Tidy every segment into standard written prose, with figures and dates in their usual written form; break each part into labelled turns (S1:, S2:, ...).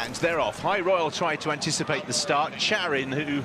S1: And they're off. High Royal tried to anticipate the start. Charin, who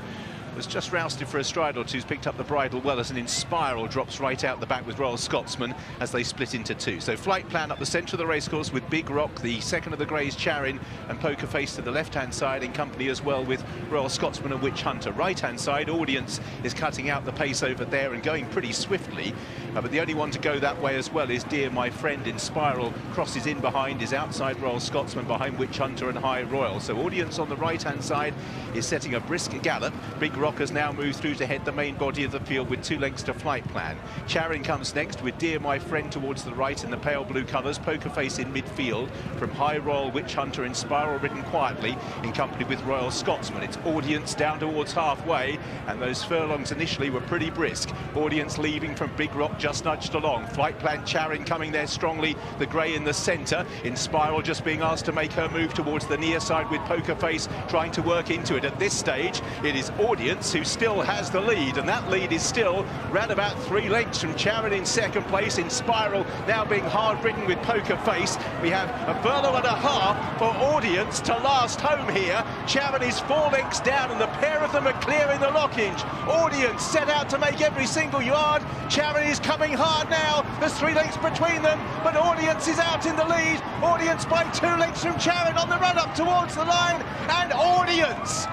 S1: was just rousted for a stride or two, has picked up the bridle well as an Inspiral drops right out the back with Royal Scotsman as they split into two. So Flight Plan up the centre of the racecourse with Big Rock, the second of the greys, Charin, and Poker Face to the left-hand side, in company as well with Royal Scotsman and Witch Hunter. Right-hand side, Audience is cutting out the pace over there and going pretty swiftly. But the only one to go that way as well is Dear My Friend. Inspiral crosses in behind, is outside Royal Scotsman, behind Witch Hunter and High Royal. So Audience on the right-hand side is setting a brisk gallop. Big Rock has now moved through to head the main body of the field with 2 lengths to Flight Plan. Charin comes next with Dear My Friend towards the right in the pale blue colours. Poker Face in midfield from High Royal, Witch Hunter, Inspiral ridden quietly in company with Royal Scotsman. It's Audience down towards halfway, and those furlongs initially were pretty brisk. Audience leaving from Big Rock, just nudged along. Flight Plan, Charin coming there strongly, the grey in the centre. Inspiral just being asked to make her move towards the near side with Poker Face trying to work into it. At this stage, it is Audience who still has the lead, and that lead is still round about 3 lengths from Charin in second place. Inspiral now being hard ridden with Poker Face. We have a furlong and a half for Audience to last home here. Charin is 4 lengths down, and the pair of them are clearing the Lockinge. Audience set out to make every single yard. Charin is coming hard now. There's 3 lengths between them, but Audience is out in the lead. Audience by 2 lengths from Charin on the run up towards the line, and Audience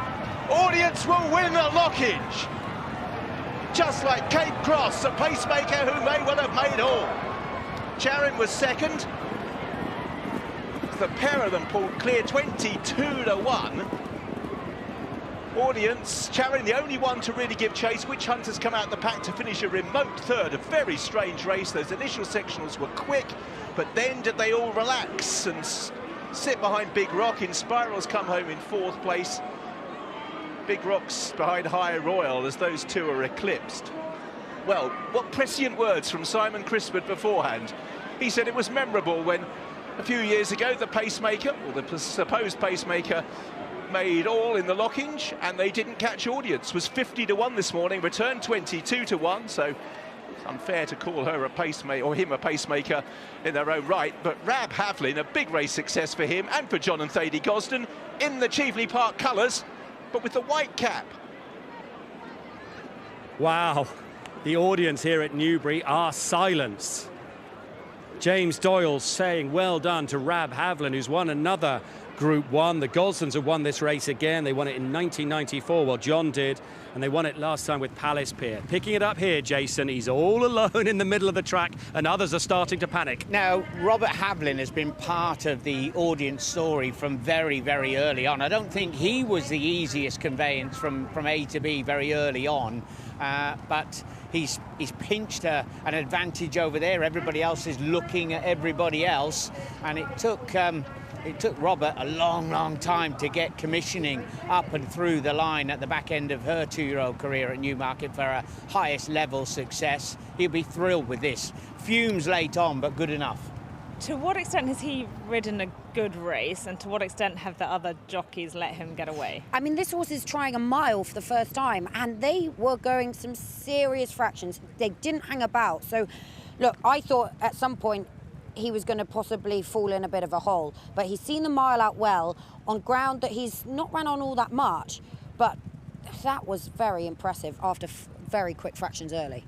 S1: will win the Lockinge. Just like Cape Cross, a pacemaker who may well have made all. Charin was second. The pair of them pulled clear 22-1. Audience, Charin the only one to really give chase. Witch Hunter's come out the pack to finish a remote third. A very strange race. Those initial sectionals were quick, but then did they all relax and sit behind Big Rock? Inspiral's come home in 4th place. Big Rock's behind High Royal as those two are eclipsed. Well, what prescient words from Simon Crispin beforehand. He said it was memorable when a few years ago the pacemaker, or the supposed pacemaker, made all in the Lockinge and they didn't catch Audience. Was 50-1 this morning, returned 22-1, so it's unfair to call her a pacemaker, or him a pacemaker in their own right. But Rab Havlin, a big race success for him and for John and Thady Gosden in the Cheveley Park colours, but with the white cap.
S2: Wow, the audience here at Newbury are silenced. James Doyle saying well done to Rab Havlin, who's won another Group 1. The Gosdens have won this race again. They won it in 1994, well, John did, and they won it last time with Palace Pier. Picking it up here, Jason, he's all alone in the middle of the track, and others are starting to panic.
S3: Now, Robert Havlin has been part of the Audience story from very, very early on. I don't think he was the easiest conveyance from A to B very early on, but he's pinched an advantage over there. Everybody else is looking at everybody else, and it took Robert a long, long time to get commissioning up and through the line at the back end of her 2-year-old career at Newmarket for a highest level success. He'll be thrilled with this. Fumes late on, but good enough.
S4: To what extent has he ridden a good race, and to what extent have the other jockeys let him get away?
S5: I mean, this horse is trying a mile for the first time, and they were going some serious fractions. They didn't hang about. So, look, I thought at some point he was going to possibly fall in a bit of a hole, but he's seen the mile out well on ground that he's not ran on all that much, but that was very impressive after very quick fractions early.